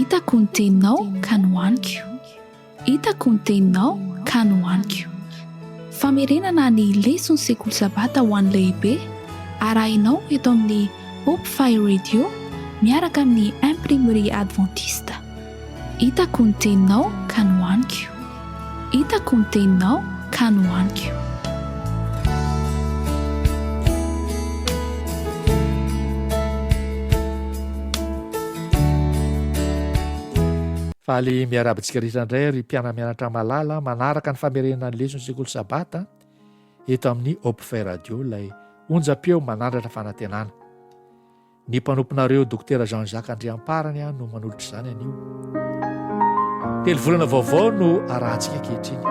hitako ny teninao ka nohaniko, hitako ny teninao ka nohaniko. Famerenana ny lesona sekoly sabata ho an'ny lehibe arahinao eto amin'ny Hope Fire Radio miaraka amin'ny imprimerie adventiste. Hitako ny teninao ka nohaniko, hitako ny teninao ka nohaniko. Faly miarabitsika rehetra indray ry mpiara-mianatra malala manaraka ny famerenana ny lesona sekoly sabata eto amin'ny Hope Fire Radio, ilay onjam-peo manandratra fanantenana. Ny mpanomponareo Dr Jean-Jacques Andriamparany no manolotra izany anio. Telo volana vaovao no arahantsika ankehitriny,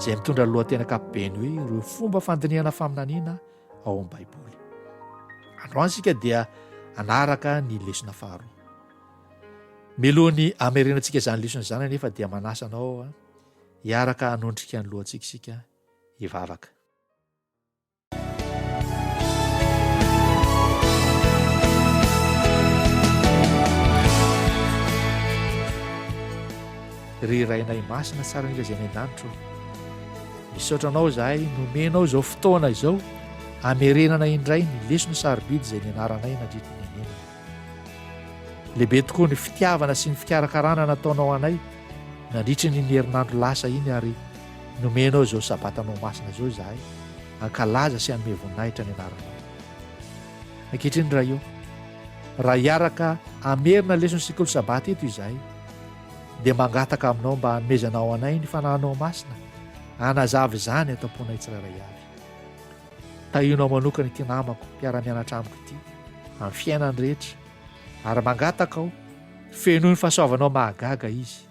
izay mitondra ny lohateny ankapobeny hoe ireo fomba fandiniana faminaniana ao amin'ny Baiboly. Androany isika dia anaraka ny lesona faharoa. Melohany amerenantsika izany lesona izany anefa dia manasanao hiaraka hanondrika ny lohantsika isika hivavaka. Ry rainay masina tsara indray izay any an-danitro, misaotranao izahay nomenao izao fotoana izao amerenana indray ny lesona sarobidy izay nianaranay nandritra ny enena. Lehibe tokoa ny fitiavana sy ny fikarakarana nataonao anay nandritra ny herinandro lasa iny, ary nomenao izao sabatanao masina izao izahay ankalaza sy hanome voninahitra ny anaranao. Ankehitriny raha io, raha hiaraka amerina lesona sekoly sabata eto izahay, dia mangataka aminao mba hanomezanao anay ny fanahinao masina hanazava izany atam-ponay tsirairay avy. Tahinao manokana ity namako mpiara-mianatra amiko ity amin'ny fiainany rehetra, ary mangataka aho fenoy ny fahasoavanao mahagaga izy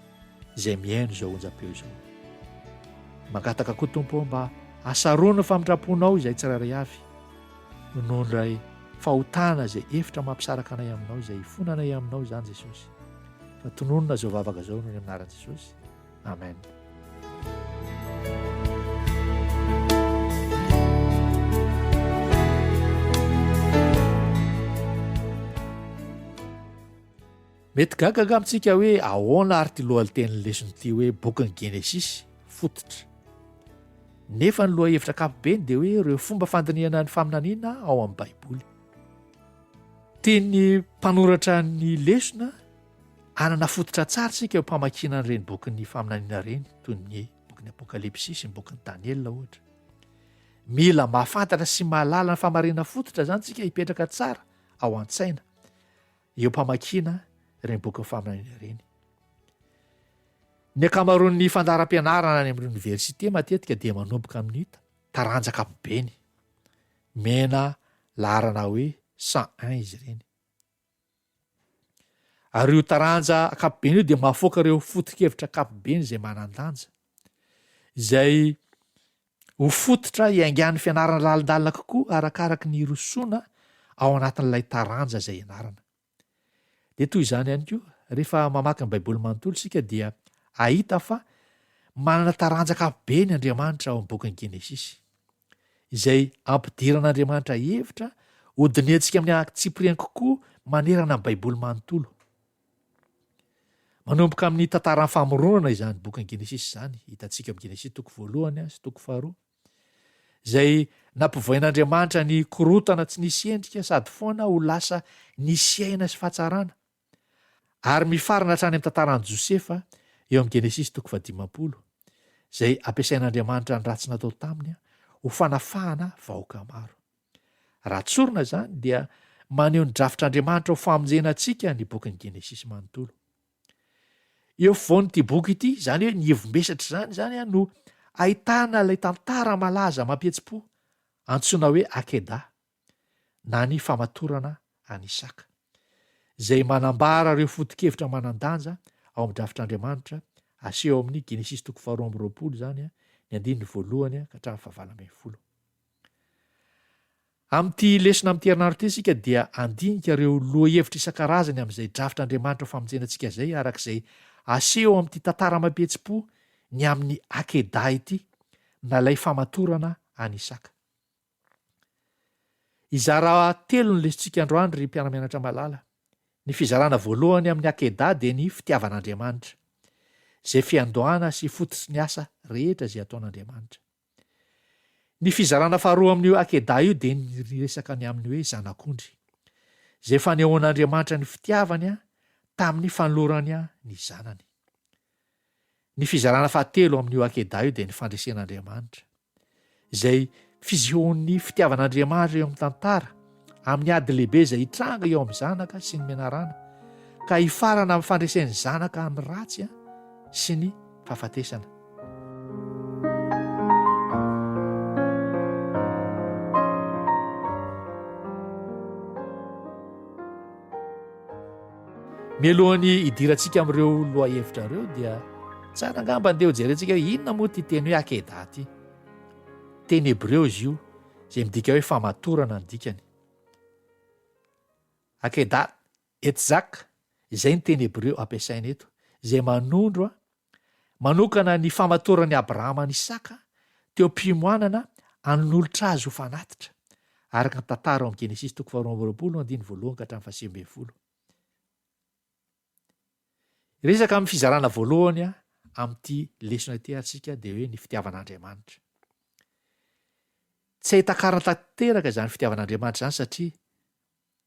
izay mihaino izao onjam-peo izao. Mangataka koa Tompo mba hasaroana ny famindraponao izay tsirairay avy noho ndray fahotana izay efitra mampisaraka anay aminao, izay fonanay aminao izany Jesosy. Fa tononona izao vavaka izao noho ny anaran'i Jesosy. Amen. Mety gagaga amintsika hoe ahoana ary ty lohalitenin'ny lesona ity hoe bokin'ny Genesisy fototra. Nefa ny loha hevitra ankapobeny dia hoe ireo fomba fandiniana ny faminaniana ao amin'ny Baiboly. Tiany mpanoratra ny lesona anana fototra tsara sika eo mpamakina n'ireny bokin'ny faminaniana ireny, toy ny bokin'ny Apokalipsy sy ny bokin'ny Daniela ohatra. Mila mahafantatra sy mahalala ny famarina fototra zany sika hipetraka tsara ao an-tsaina eo mpamakina ireny bokin'ny faminaniana ireny. Ny ankamaroan'ny fandaharam-pianarana any amin'ny oniversite matetika dia manomboka amin'ny taranja ankapobeny, mena laharana hoe 101 izy ireny. Ary io taranja ankapobeny io dia mahafoaka ireo foto-kevitra ankapobeny izay manan-danja, izay ho fototra hiaingan'ny fianarana lalindalina kokoa arakaraka ny rosoana ao anatin'ilay taranja izay ianarana. Dia toy izany ihany koa rehefa mamaky ny Baiboly manontolo isika dia ahita fa manana taranja ankapobeny Andriamanitra ao amin'ny bokin'ny Genesisy, izay ampidiran'Andriamanitra hevitra hodiniantsika amin'ny antsipiriany kokoa manerana ny Baiboly manontolo. Manomboka amin'ny tantaran'ny famoronana izany bokin'ny Genesisy izany, hitantsika amin'ny Genesisy toko 1 sy toko 2, izay nampivoain'Andriamanitra ny korotana tsy nisy endrika sady foana ho lasa nisy aina sy fahatsarana, ary mifarana hatrany amin'ny tantaran'i Josefa eo amin'ny Genesisy toko 15, izay ampiasain'Andriamanitra ny ratsy natao taminy ho fanafahana vahoaka maro. Raha tsorina izany dia maneho ny drafitr'Andriamanitra ho famonjena antsika ny bokin'ny Genesisy manontolo. Eo fovoan'ity boky ity, izany hoe ny hevom-besatra zany no ahitana ilay tantara malaza mampihetsi-po antsoina hoe Akeda, na ny famatorana an Isaka, izay manambara ireo foto-kevitra manan-danja ao amin'ny drafitr'Andriamanitra aseho amin'ny Genesisy toko 2 zany ny 1 ka hatramin'ny 20. Amin'ity lesona amin'ity herinandro ity isika dia andinika ireo loha-hevitra isan-karazany amin'izay drafitr'Andriamanitra ho famonjenantsika izay, arak'izay aseho amin'ity tantara mampihetsi-po ny amin'ny Akeda ity, na ilay famatorana an Isaka. Izara telo ny lesintsika androany ry mpiara-mianatra malala. Ny fizarana voalohany amin'ny akeda dia ny fitiavan'Andriamanitra, izay fiandohana sy fototsy ny asa rehetra izay ataon'Andriamanitra. Ny fizarana faharoa amin'io akeda io dia ny resaka ny amin'ny hoe zanak'ondry, izay fanehoan'Andriamanitra ny fitiavany tamin'ny fanolorany ny zanany. Ny fizarana fahatelo amin'io akeda io dia ny fandresen'Andriamanitra, izay fisehoan'ny fitiavan'Andriamanitra eo amin'ny tantara, amin'ny ady lehibe izay hitranga eo amin'ny zanaka sy ny menarana, ka hifarana amin'ny fandresen'ny zanaka amin'ny ratsy sy ny fahafatesana. Mialohan'ny hidirantsika amin'ireo loha hevitra ireo dia tsara angamba andeha hojerentsika hoe inona moa ty teny hoe akeda ty. Teny Hebreo izy io izay midika hoe famatorana ny dikany. Akeda etzak, izay ny teny Hebreo ampiasaina eto, izay manokana ny famatoran'ny Abrahama ny Isaka teo am-pimoanana an'olotra azy ho fanatitra, araka ny tantara ao amin'ny Genesis 22:1-20. Resaka amin'ny fizarana voalohany amin'ity lesona ity antsika dia hoe ny fitiavan'Andriamanitra. Tsy ahita-karana tanteraka izany fitiavan'Andriamanitra izany satria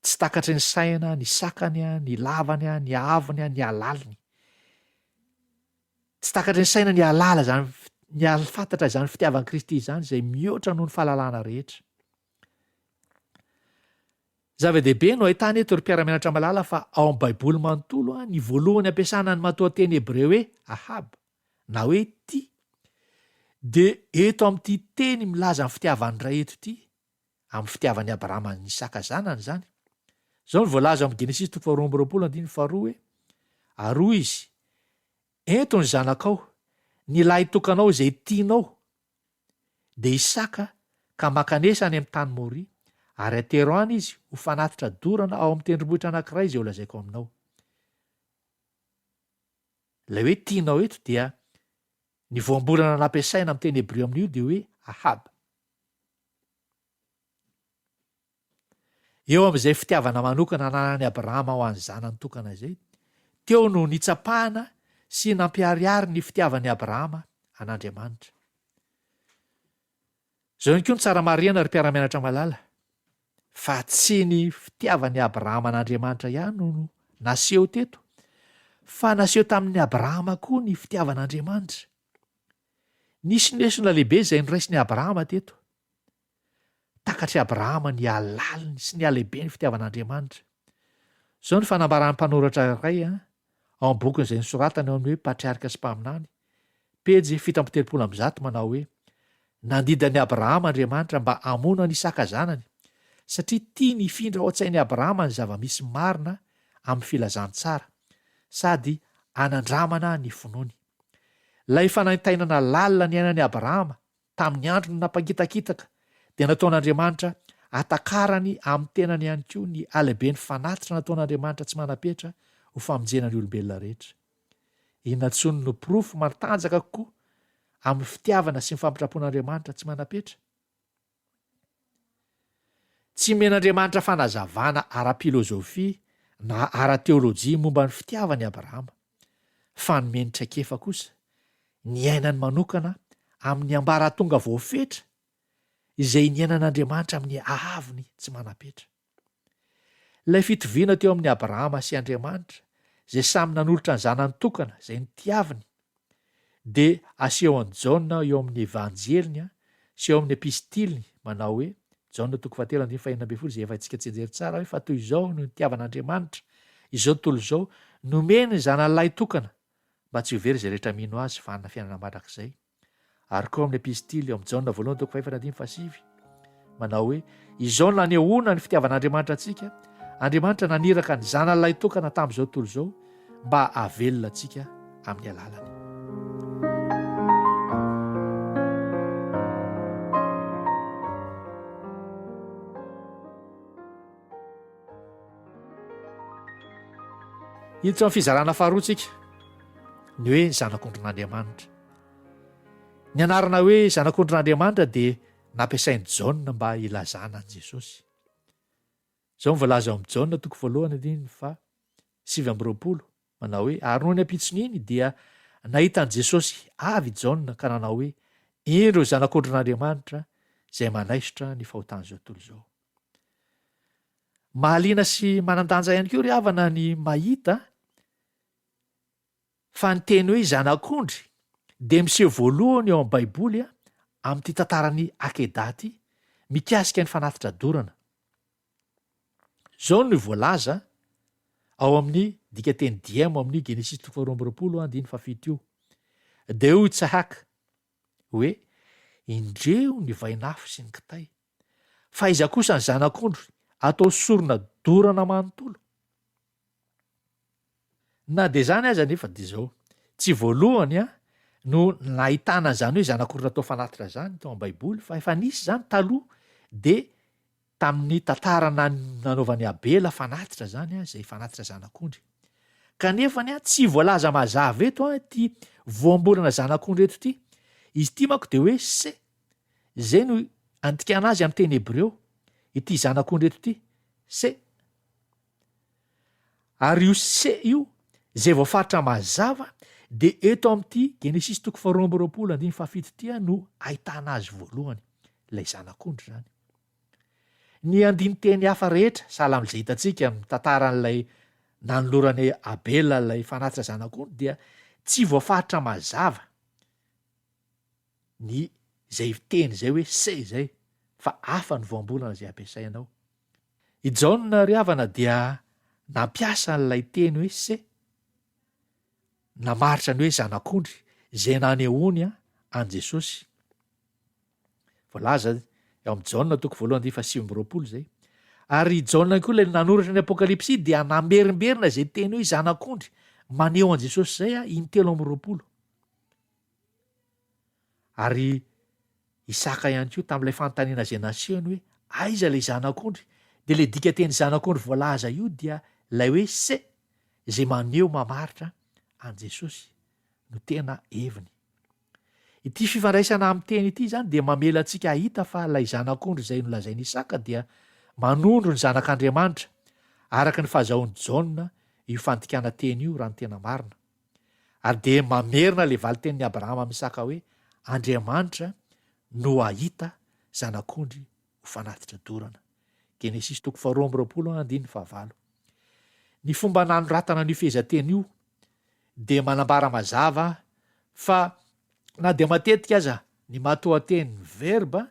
tsy takatry ny saina, ny sakany, ny lavany, ny aviny, ny alaliny. Tsy takatry ny saina ny alala zany, ny alfantatra izany fitiavan'i Kristy izany izay mihoatra noho ny fahalalana rehetra. Zava-dehibe no ahitana eto ry mpiara-mianatra malala fa ao amin'ny Baiboly manontolo ny voalohany ampiasana ny matoan-teny Hebreo hoe Ahab na hoe ty, dia eto amin'ity teny milaza ny fitiavan'ny ray eto ity, amin'ny fitiavan'ny Abrahama ny Isaka zanany zany. Izao ny voalaza amin'ny Genesis 22:2 hoe aroa izy, eto ny zanakao, ny lahy tokanao izay tianao, dia Isaka ka makanesany amin'ny tany Moria, ary atero any izy ho fanatitra dorana ao amin'ny tendrombohitra anankiray izay ho lazaiko aminao. Ilay hoe tianao eto dia ny voambolana nampiasaina amin'ny teny Hebreo amin'io dia hoe Ahab. Eo amin'izay fitiavana manokana nanany Abrahama ho an'ny zanany tokana izay, teo no nitsapahana sy nampiariary ny fitiavan'ny Abrahama an'Andriamanitra. Izao ihany koa ny tsara marihana ry mpiara-mianatra malala, fa tsy ny fitiavan'ny Abrahama an'Andriamanitra ihany no naseho teto, fa naseho tamin'ny Abrahama koa ny fitiavan'Andriamanitra. Nisy lesona lehibe izay noraisin'ny Abrahama teto. Takatry Abrahama ny alaliny sy ny alehibe ny fitiavan'Andriamanitra. Izao ny fanambaran'ny mpanoratra iray ao amin'ny boky izay nisoratana eo amin'ny hoe Patriarika sy Mpaminany, pejy 730 manao hoe nandidany Abrahama Andriamanitra mba hamonany Isaka zanany, satria tia ny hifindra ao an-tsain'ny Abrahama ny zava-misy marina amin'ny filazantsara, sady hanandramana ny finoany. Ilay fanantainana lalina ny ainan'ny Abrahama tamin'ny andro no nampakitakitaka dia nataon'Andriamanitra hatakarany amin'ny tenany ihany koa ny alehibe ny fanatitra nataon'Andriamanitra tsy manapetra ho famonjena ny olombelona rehetra. Inona tsony no porofo matanjaka kokoa amin'ny fitiavana sy ny fampitrapon'Andriamanitra tsy manapetra? Tsy men'Andriamanitra fanazavana ara-pilozofia na ara-teolojia momba ny fitiavany Abrahama, fa nomeny traikefa kosa ny ainany manokana amin'ny ambaratonga voafetra izay niainan'Andriamanitra amin'ny ahaviny tsy manapetra. Ilay fitoviana teo amin'ny Abrahama sy Andriamanitra, izay samy nanolotra ny zanany tokana izay nitiaviny, dia aseho an'i Jaona eo amin'ny evanjeliny sy eo amin'ny epistiliny manao hoe Jaona 2:4 izay efa antsika tsenjery tsara hoe fa toy izao no nitiavan'Andriamanitra izao tontolo izao, nomeny ny zanany lahy tokana mba tsy ho very izay rehetra mino azy fa hanana fiainana mandrakizay. Ary koa amin'ny epistily eo amin'ny Jaona 1:5 manao hoe izao nanehoana ny fitiavan'Andriamanitra antsika, Andriamanitra naniraka ny zanany lahy tokana tamin'izao tontolo izao mba havelona antsika amin'ny alalany. Hiditra amin'ny fizarana faharoatsika ny hoe zanak'ondrin'Andriamanitra. Ny anarana hoe zanak'ondrin'Andriamanitra dia nampiasain'i Jaona mba ilazana an'i Jesosy. Izao ny voalaza ao amin'ny Jaona 1:1 fa 7 manao hoe ary noho ny ampitsony iny dia nahitan' Jesosy avy Jaona ka nanao hoe indro zanak'ondrin'Andriamanitra izay manaisotra ny fahotan'izao tontolo izao. Mahaliana sy manan-danja ihany koa ry havana ny mahita fa ny teny hoe zanak'ondry dia miseho voalohany eo amin'ny baiboly amin'ity tantarany akedaty mikasika ny fanatitra dorana. Zao no voalaza ao amin'ny dikateny diamo amin'ny Genesis 2:7 io. Dia hoy Isahaka hoe indreo ny vainafo sy ny kitay, fa iza kosa ny zanak'ondry atao sorona dorana manontolo. Na dia zany aza nefa dia zao tsy voalohany no nahitana zany hoe zanak'ondry atao fanatitra zany tao amin'ny baiboly, fa efa nisy zany taloha dia tamin'ny tantara nanaovan'ny Abela fanatitra zany izay fanatitra zanak'ondry. Kanefa tsy voalaza mazava eto ty voambolana zanak'ondry eto ty. Izy ity manko dia hoe se, zay no andikana azy amin'ny teny Hebreo, ity zanak'ondry eto ty se. Ary io se io zay voafaritra mazava dia eto amin'ity Genesis 2:7 no ahitana azy voalohany, ilay zanak'ondry zany. Ny andiny teny hafa rehetra sahala amin'izay hitantsika amin'ny tantaran'ilay nanolorany Abela ilay fanatitra zanak'ondry dia tsy voafaritra mazava ny zay teny zay hoe se zay, fa hafa ny voambolana zay ampiasainao. I Jaona ry havana dia nampiasa n'ilay teny hoe se, namaritra ny hoe zanak'ondry zay nanehoany an Jesosy. Voalaza eo amin'ny Jaona 1:7 zay. Ary Jaona koa ilay nanoratra ny Apokalipsy dia namerimberina zay teny hoe zanak'ondry maneho an Jesosy zay i3:20. Ary Isaka ihany koa tamin'ilay fanontaniana zay nasehony hoe aiza ilay zanak'ondry, dia ilay dikateny zanak'ondry voalaza io dia ilay hoe se zay maneho mamaritra an Jesosy no tena heviny. Ity fifandraisana amin'ny teny ity zany dia mamela antsika hita fa ilay zanak'ondry izay nolazain'i Isaka dia manondro ny zanak'Andriamanitra araka ny fahazahoan'i Jaona io fandikana teny io raha ny tena marina. Ary dia mamerina ilay valitenin'i Abrahama amin'ny Isaka hoe Andriamanitra no ahita zanak'ondry ho fanatitra dorana. Genesis 2:7. Ny fomba nanoratana ny fehezanteny io dia manambara mazava fa na dia matetika aza ny matoan-teny verba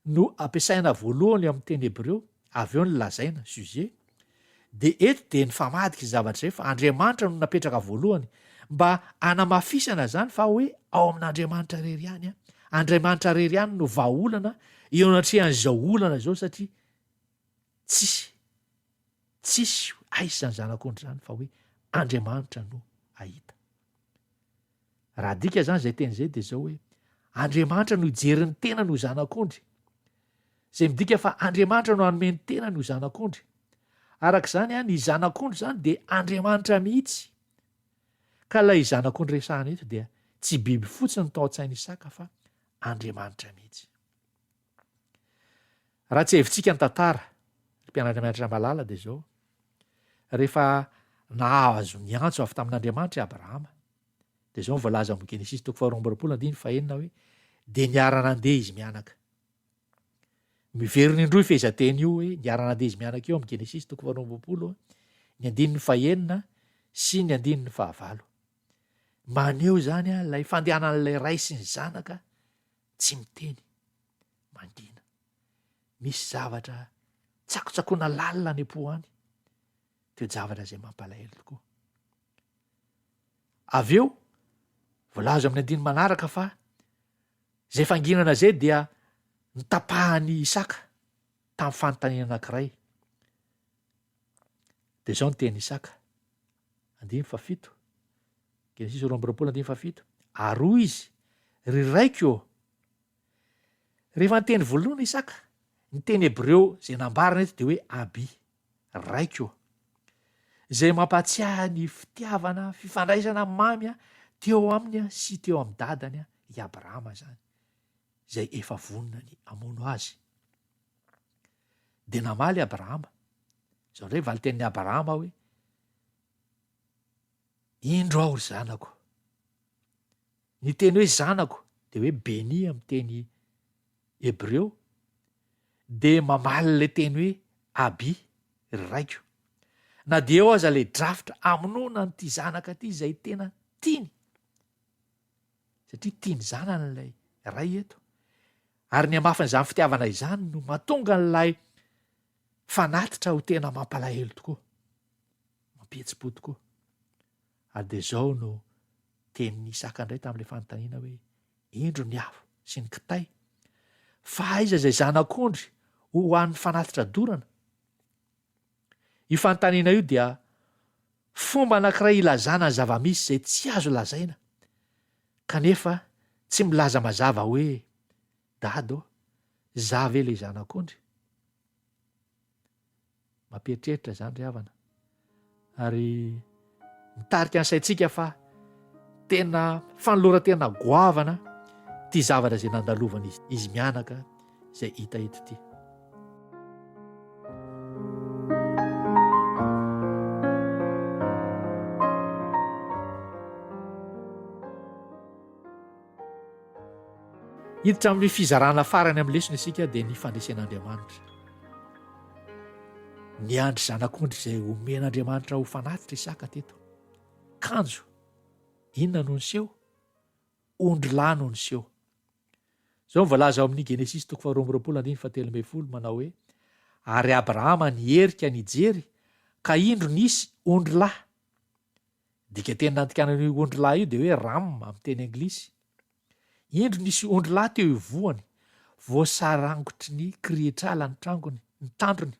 no ampiasaina voalohany amin'ny teny Hebreo, avy eo ny lazaina sujet, dia eto dia ny famadika zavatra izay fa Andriamanitra no napetraka voalohany mba hanamafisana zany fa hoe ao amin'Andriamanitra rery ihany. Andriamanitra rery ihany no vahaolana eo anatrehan'izao olana zao, satria tsisy aiza zany zanak'ondry zany fa hoe Andriamanitra no ahita. Raha dika zany zay teny zay dia zao hoe Andriamanitra no ijeriny tena no zanak'ondry, zay midika fa Andriamanitra no hanome ny tena no zanak'ondry. Arak'izany ny zanak'ondry zany dia Andriamanitra mihitsy. Ka ilay zanak'ondry resahana eto dia tsy biby fotsiny tao an-tsain'i Isaka fa Andriamanitra mihitsy. Raha tsy hevintsika ny tantara, mpianatra malala dia zao, rehefa nahazo ny antso avy tamin'Andriamanitra Abrahama, dia zao voalaza amin'ny Genesis 2:7 hoe dia niara nandeha izy mianaka. Miveriny indroa fehezanteny io hoe niara nandeha izy mianaka eo amin'ny Genesis 2:7, ny 9 sy ny 9. Maneho zany ilay fandehanan'ilay ray sy ny zanaka tsy miteny, mangina. Misy zavatra tsakotsakoana lalina ny am-po any, teo zavatra izay mampalahelo tokoa. Avy eo voalaza amin'ny 9 manaraka fa zay fanginana zay dia nitapahany Isaka tamin'ny fanontaniana anankiray. Dia zao ny teny Isaka 9:7, Genesis 2:7. Ary hoy izy, ry raiko, rehefa nyteny voalohany Isaka, ny teny Hebreo zay nambarana eto dia hoe Abi, raiko, zay mampatsiahy ny fitiavana, fifandraisana mamy teo aminy sy teo amin'ny dadany i Abrahama zany, zay efa vonona ny hamono azy. Dia namaly Abrahama, zao ndray valitenin'ny Abrahama hoe indro aho ry zanako. Ny teny hoe zanako de hoe beni amin'ny teny hebreo, de mamaly le teny hoe abi ry raiko. Na de eo aza le drafitra amonona nyity zanaka ty zay tena tiany, satria tiany zanany ilay ray eto. Ary ny amafin'izany fitiavana izany no mahatonga n'lay fanatitra ho tena mampalahelo tokoa, mampihetsi-po tokoa. Ary de zao no tenin'ny Isaka indray tamin'ilay fanontaniana hoe indro ny afo sy ny kitay, fa aiza zay zanak'ondry ho an'ny fanatitra dorana. Io fanontaniana io dia fomba anankiray ilazana ny zava-misy zay tsy azo lazaina, kanefa tsy milaza mazava hoe dado za ve le zanak'ondry. Mampieritreritra zany ry havana, ary mitarika ny saitsika fa tena fanoloran-tena goavana ty zavatra zay nandalovana izy mianaka zay hita eto ty. Hiditra amin'ny fizarana farany amin'ny lesona isika dia ny fandresen'Andriamanitra. Ny andry zanak'ondry izay omen'Andriamanitra ho fanatitra Isaka teto. Kanjo, inona no niseho? Ondry lahy no niseho. Zao mivalaza ao amin'ny Genesis 2:17 manao hoe ary Abrahama nierika nijery ka indro nisy ondry lahy. Dika teny nantikanan'io ondry lahy io dia hoe ram amin'ny teny anglisy. Indro nisy ondry lahy teo ivoany, voasarangotry ny krihetrala ny trangony, ny tandrony.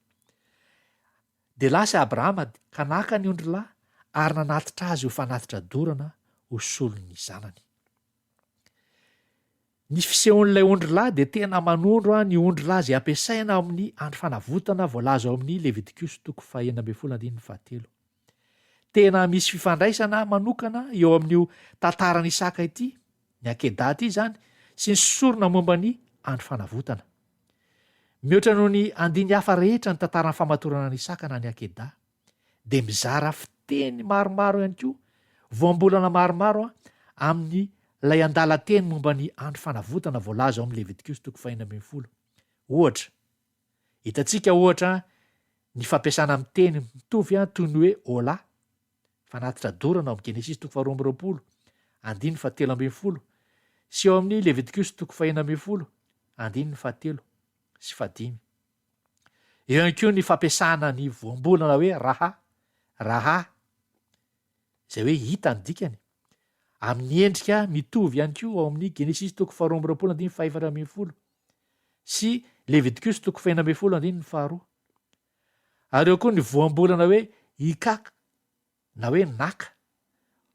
De lasa Abrahama ka naka ny ondry lahy ary nanatitra azy ho fanatitra dorana ho solon'ny zanany. Ny fisehon'ilay ondry lahy de tena manondro ny ondry lahy zay ampiasaina amin'ny andro fanavotana voalaza ao amin'ny Levitikos 9:17. Tena misy fifandraisana manokana eo amin'io tantaran'ny Isaka ity, ny akedah ity zany, sy ny sorona momba ny andro fanavotana. Mihoatra noho ny andiny hafa rehetra ny tantaran'ny famatorana ny Isaka na ny akedah, de mizara fiteny maromaro ihany koa, voambolana maromaro amin'ny lay andalan-teny momba ny andro fanavotana voalaza ao amin'ny Levitikos 1:40. Ohatra, hitantsika ohatra ny fampiasana amin'ny teny mitovy toy ny hoe ola, fanatitra dorana ao amin'ny Genesis 2:12, 17, sy eo amin'ny Levitikos 1:11, 17 sy 15. Eo ihany koa ny fampiasana ny voambolana hoe raha, zay hoe hita ny dikany, amin'ny endrika mitovy ihany koa ao amin'ny Genesis 2:12, 14, sy Levitikos 1:11, 2. Ary eo koa ny voambolana hoe ikaka na hoe naka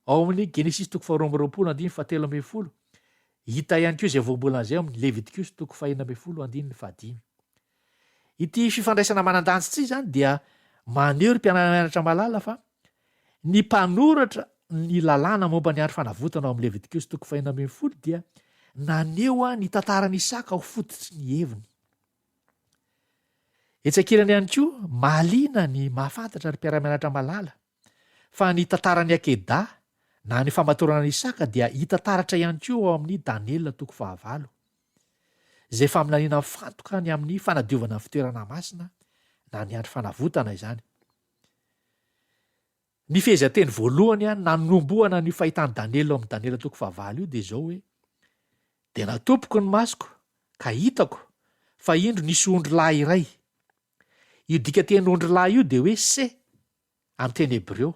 ao amin'ny Genesis 2:12, 17. Hita ihany koa izay voambolana zay amin'ny Levitikos 1:11, 15. Ity fifandraisana manan-dantsy ity zany dia maneho ry mpianatra malala fa ny mpanoratra ny lalàna momba ny andro fanavotana ao amin'ny Levitikos 1:11 dia naneho ny tantaran'ny Isaka ho fototry ny heviny. Etsakirany ihany koa mahaliana ny mahafantatra ry mpiara-mianatra malala fa ny tantaran'ny akedah na ny famatorana ny Isaka dia hitantaratra ihany koa ao amin'ny Daniel 9:9, zay faminaniana fantoka ny amin'ny fanadiovana ny fitoerana masina na ny andro fanavotana izany. Ny fehezanteny voalohany nanomboana ny fahitany Daniel ao amin'ny Daniel 9:9 io dia zao hoe de natompoko ny masoko ka hitako fa indro nisy ondry lahy iray. Io dika teny ondry lahy io de hoe se amin'ny teny hebreo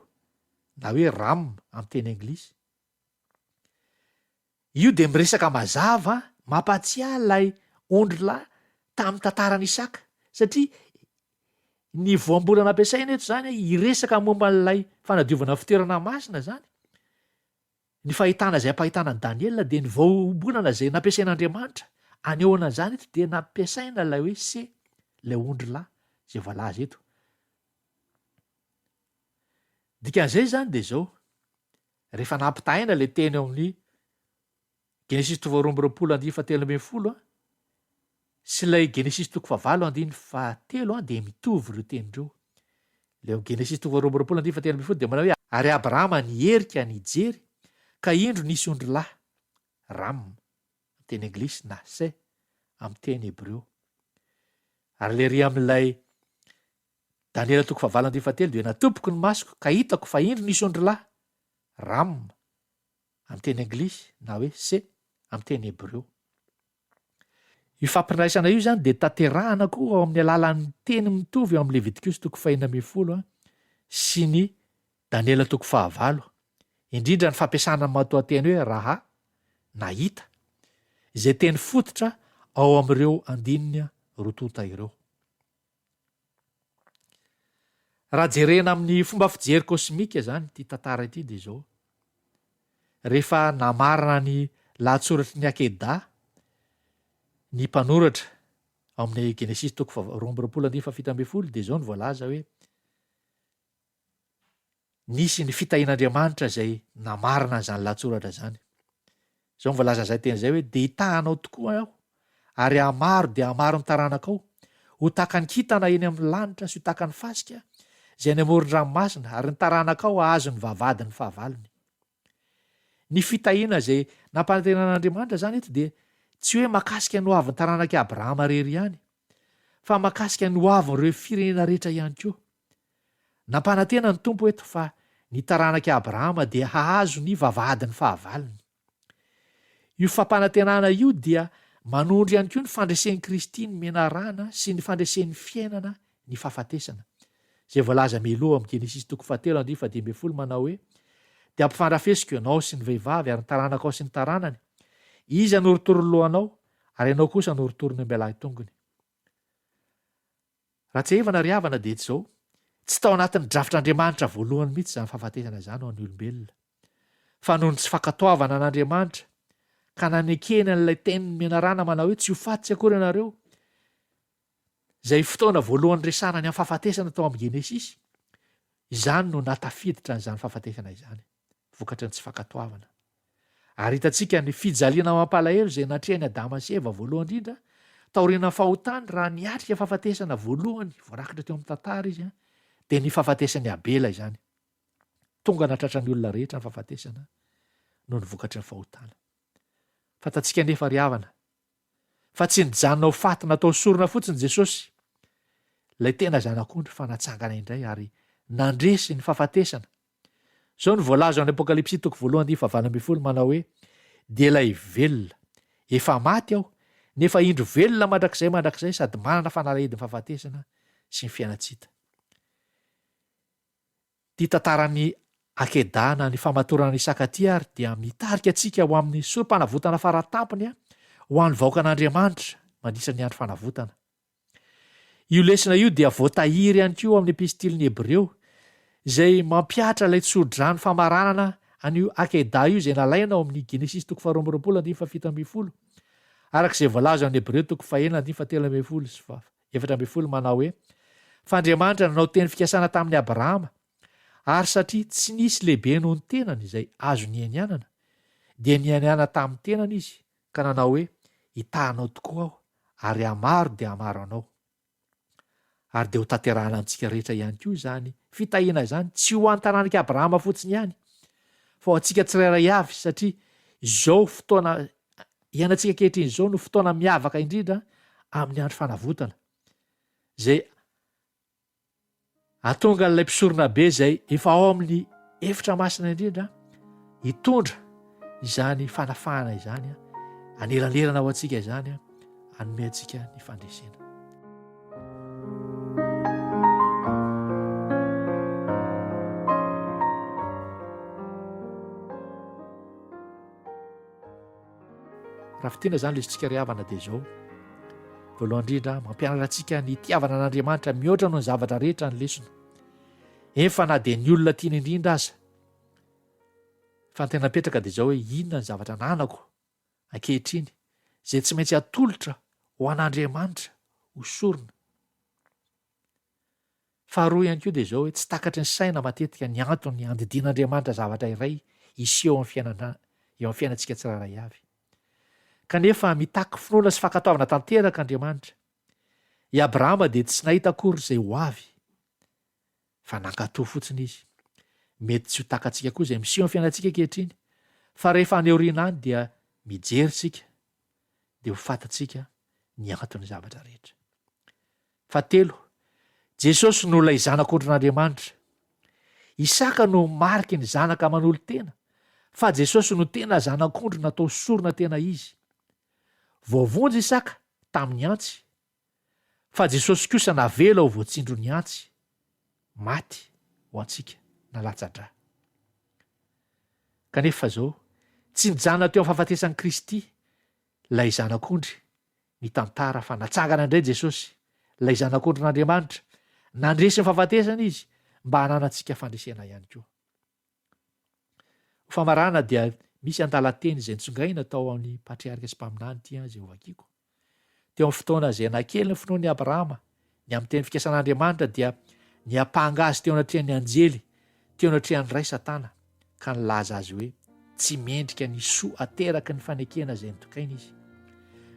na hoe ram amin'ny teny anglisy. Io de miresaka mazava mampatsiahy lay ondry lahy tamin'ny tantaran'ny Isaka, satria ny voambolana ampiasaina eto zany iresaka momba n'lay fanadiovana fitoerana masina zany. Ny fahitana zay ampahitana ny Daniel de ny voambolana zay nampiasain'Andriamanitra anehoana zany eto de nampiasaina lay hoe se lay ondry lahy zay voalaza eto. Dikan'izay zany de zao, rehefa nampitaina le teny ao amin'ny Genesis 2:13 sy lay Genesis 2:17 de mitovy ireo teny ireo. Le Genesis 2:13 de manao hoe Ary Abrahama nierika nijery ka indro nisy ondrolahy ram amin'ny teny anglisy na se amin'ny teny hebreo. Ary le ry amin'ilay Daniela 7:7 dia natopoko ny masoko ka hitako fa indro nisy ondrolahy ram amin'ny teny anglisy na hoe se amin'ny teny hebreo. Io fampiandraisana io zany dia tanterahana koa ao amin'ny alalan'ny teny mitovy eo amin'ny Levitikosy 4:10 sy ny Daniela 4:9, indrindra ny fampiasana ny matoanteny hoe raha nahita, izay teny fototra ao amin'ireo 9 ireo. Raha jerena amin'ny fomba fijery kosmika zany ity tantara ity dia izao. Rehefa namarina ny lahatsoratry ny Akeda ny mpanoratra ao amin'ny Genesis 2:20 dia izao ny voalaza hoe nisy ny fitahian'Andriamanitra izay namarina an'izany lahatsoratra zany. Izao ny voalaza izay teny izay hoe dia hitahanao tokoa aho ary hamaro dia hamaro ny taranakao ho tahaka ny kintana eny amin'ny lanitra sy ho tahaka ny fasika izay ny amoron-dranomasina ary ny taranakao ahazo ny vavadiny fahavalony. Ny fitahiana izay nampanantenan'Andriamanitra zany eto dia tsy hoe makasika ny hoavin'ny taranaka Abrahama rery ihany, fa makasika ny hoavin'ireo firenena rehetra ihany koa. Nampanantena ny tompo eto fa ny taranaka Abrahama dia hahazo ny vavadiny fahavalony. Io fampanantenana io dia manondro ihany koa ny fandresen'i Kristy ny menarana sy ny fandresen'ny fiainana ny fahafatesana. Izay voalaza mialoha amin'ny Genesis 3:10 manao hoe dia ampifandrafesiko ianao sy ny vehivavy ary ny taranakao sy ny taranany. Izy hanorotoro ny lohanao ary ianao kosa hanorotoro ny ambelahy tongony. Raha tsy evana ry havana dia izao, tsy tao anatin'ny drafitr'Andriamanitra voalohany mihitsy izany fahafatesana izany ho an'ny olombelona. Fa noho ny tsy fankatoavana an'Andriamanitra ka nanekena n'ilay teniny menarana manao hoe tsy ho fatsy akory ianareo, izay fotoana voalohany resana ny amin'ny fahafatesana tao amin'ny Genesis, izany no natafiditra n'izany fahafatesana izany, vokatry ny tsy fankatoavana. Ary hitantsika ny fijaliana mampalahelo izay natrehany Adama sy Eva voalohany indrindra taoriana fahotany raha niatrika fahafatesana voalohany voarakitra teo amin'ny tantara izy dia ny fahafatesany Abela izany. Tonga natratra ny olona rehetra ny fahafatesana noho ny vokatry ny fahotana. Fantatsika nefa ry havana fa tsy nijanona ho faty natao sorona fotsiny Jesosy, ilay tena zanak'ondry fa natsangana indray ary nandresy ny fahafatesana. Izao ny voalaza amin'ny Apokalipsy 1:20 manao hoe dia ilay velona efa maty aho nefa indro velona mandrakizay sady manana fanalahidiny fahafatesana sy ny fiainatsita. Ty tantaran'ny Akedana ny famatorana Isaka ty ary dia mitarika antsika ho amin'ny sorom-panavotana faratampony ho an'ny vahoakan'Andriamanitra mandritra ny andro fanavotana. Io lesona io dia voatahiry ihany koa amin'ny epistiliny Hebreo izay mampiatra ilay tsodra-drano famaranana an'io Akeda io izay nalaina ao amin'ny Genesis 2:20 arak'izay voalaza amin'ny Hebreo 4:13 manao hoe fa Andriamanitra nanao teny fikasana tamin'ny Abrahama ary satria tsy nisy lehibe noho ny tenany izay azo nianianana dia nianiana tamin'ny tenany izy ka nanao hoe hitahanao tokoa aho ary hamaro dia hamaro anao. Ary dia ho tanterahana antsika rehetra ihany koa izany fitahiana izany tsy ho an'ny taranaka Abrahama fotsiny ihany fa ho antsika tsirairay avy, satria izao fotoana iainantsika ankehitriny izao no fotoana miavaka indrindra amin'ny andro fanavotana izay atonga n'ilay mpisorona be izay efa ao amin'ny efitra masina indrindra hitondra izany fanafahana izany anelanerana ao antsika izany hanome antsika ny fandresena. Raha fitiana izany lesintsika ry havana dia izao, voalohany indrindra mampianatra antsika ny tiavana an'Andriamanitra mihoatra noho ny zavatra rehetra ny lesona. Efa na dia ny olona tiany indrindra aza, fa ny tena napetraka dia izao hoe inona ny zavatra ananako ankehitriny izay tsy maintsy atolotra ho an'Andriamanitra ho sorona. Faharoa ihany koa dia izao hoe tsy takatry ny saina matetika ny antony andidian'Andriamanitra zavatra iray iseho eo amin'ny fiainantsika tsirairay avy. Kanefa mitaky finoana sy fankatoavana tanteraka Andriamanitra. I Abrahama dia tsy nahita akory izay ho avy, fa nankatoa fotsiny izy. mety tsy ho takantsika koa izay miseho amin'ny fiainantsika ankehitriny, fa rehefa aneoriana any dia mijeritsika dia ho fantatsika ny anton'ny zavatra rehetra. Fahatelo, Jesosy no ilay zanak'Andriamanitra. Isaka no mariky ny zanaka manolo tena, fa Jesosy no tena zanak'ondry natao sorona tena izy. Voavonjy Isaka tamin'ny antsy, fa Jesosy kosa navela ho voatsindro ny antsy, maty ho antsika na latsa-drà. Kanefa zao, tsy nijanona teo amin'ny fahafatesan'i Kristy ilay zanak'ondry ny tantara, fa natsangana indray Jesosy, ilay zanak'ondrin'Andriamanitra, nandresy ny fahafatesana izy mba hananantsika fandresena ihany koa. Famarana dia misy andalan-teny izay nitsongaina tao amin'ny patriarika sy mpaminany ity izay hovakiako. Teo amin'ny fotoana izay nakely ny finoan'i Abrahama, ny amin'ny teny fikasan'Andriamanitra dia ny apanga azy teo anatrehan'ny anjely, teo anatrehan'ny ray Satana, ka nilaza azy hoe tsy mendrika ny soa ateraky ny fanekena izay nitokaina izy.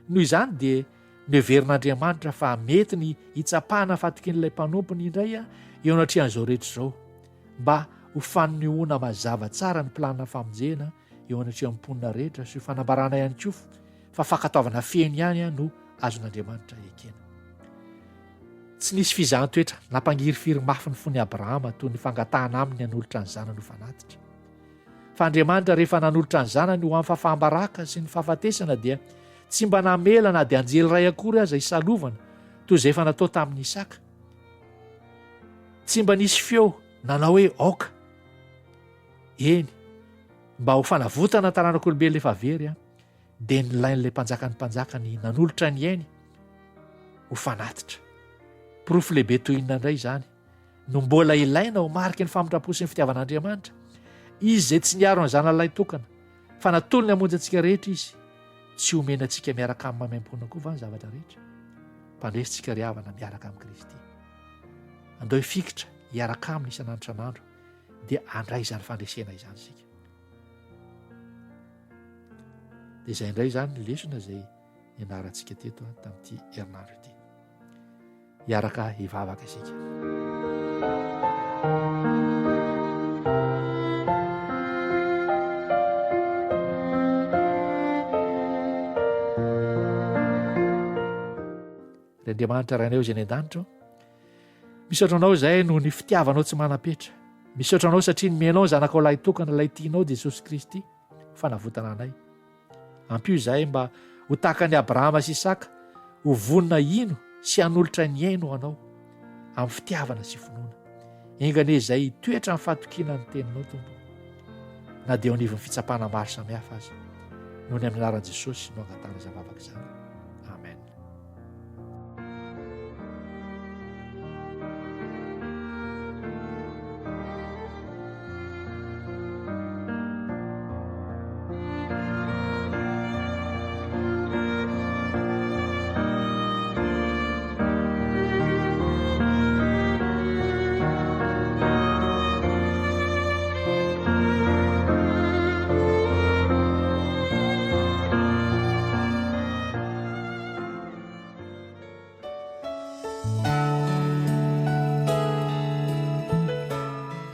Noho izany dia neverin'Andriamanitra fa mety ny hitsapahana fatokin'ilay mpanompony indray eo anatrehan'izao rehetra izao, mba ho fanehoana mazava tsara ny planina famonjena eo anatrehan'ny mponina rehetra sy ho fanambarana ihany koa fa fankataovana feno ihany no azon'Andriamanitra ekena. Tsy nisy fizahan-toetra nampangirifiry mafy ny fon'i Abrahama toy ny fangatahana aminy nanolotra ny zanany ho fanatitra. Fa Andriamanitra rehefa nanolotra ny zanany ho amin'ny fahafahambaraka sy ny fahafatesana dia tsy mba namela na dia anjely ray akory aza isalovana toy izay efa natao tamin'ny Isaka. Tsy mba nisy feo nanao hoe aoka. Eny, mba ho fanavotana taranak'olombelona efa very dia nilain'ilay mpanjakan'ny mpanjakany nanolotra ny ainy ho fanatitra. Porofo lehibe toy inona indray izany no mbola ilaina ho mariky ny famindrapo sy ny fitiavan'Andriamanitra. Izy izay tsy niaro ny zanan'ilay tokana, fa natolony hamonjy antsika rehetra izy. Tsy omena antsika miaraka amin'ny mamaim-pona koa va ny zavatra rehetra. Mpandresitsika ry havana miaraka amin'ny Kristy. Andao hifikitra hiaraka aminy isan'andro isan'andro dia handray izany fandresena izany isika. Dia izay indray izany ny lesona izay ianarantsika teto tamin'ity herinandro ity. Hiaraka hivavaka isika. Ry Andriamanitra rainao izay ny an-danitra, misaotra anao izay no ny fitiavanao tsy manam-petra. Misaotra anao satria nomenao ny zanakao lahy tokana ilay tianao Jesosy Kristy fanavotana anay. Ampio izahay mba ho tahaka ny Abrahama sy Isaka, ho vonona ino sy hanolotra ny aino anao amin'ny fitiavana sy finoana. Engane izay toetra amin'ny fahatokiana ny teninao Tompo, na dia ao anivon'ny fitsapana maro samihafa azy, noho ny amin'ny anaran'i Jesosy no angatana zavavaka izany. Amen.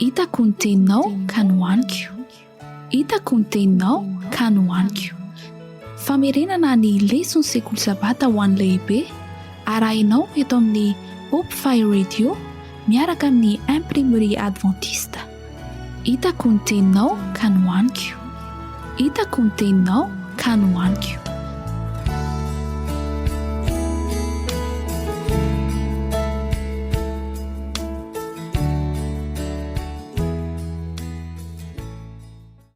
Hitako ny teninao ka nohaniko. Hitako ny teninao ka nohaniko. Famerenana ny lesona sekoly sabata ho an'ny lehibe arahinao eto amin'ny Hope Fire Radio miaraka amin'ny Imprimerie Adventiste. Hitako ny teninao ka nohaniko. Hitako ny teninao ka nohaniko.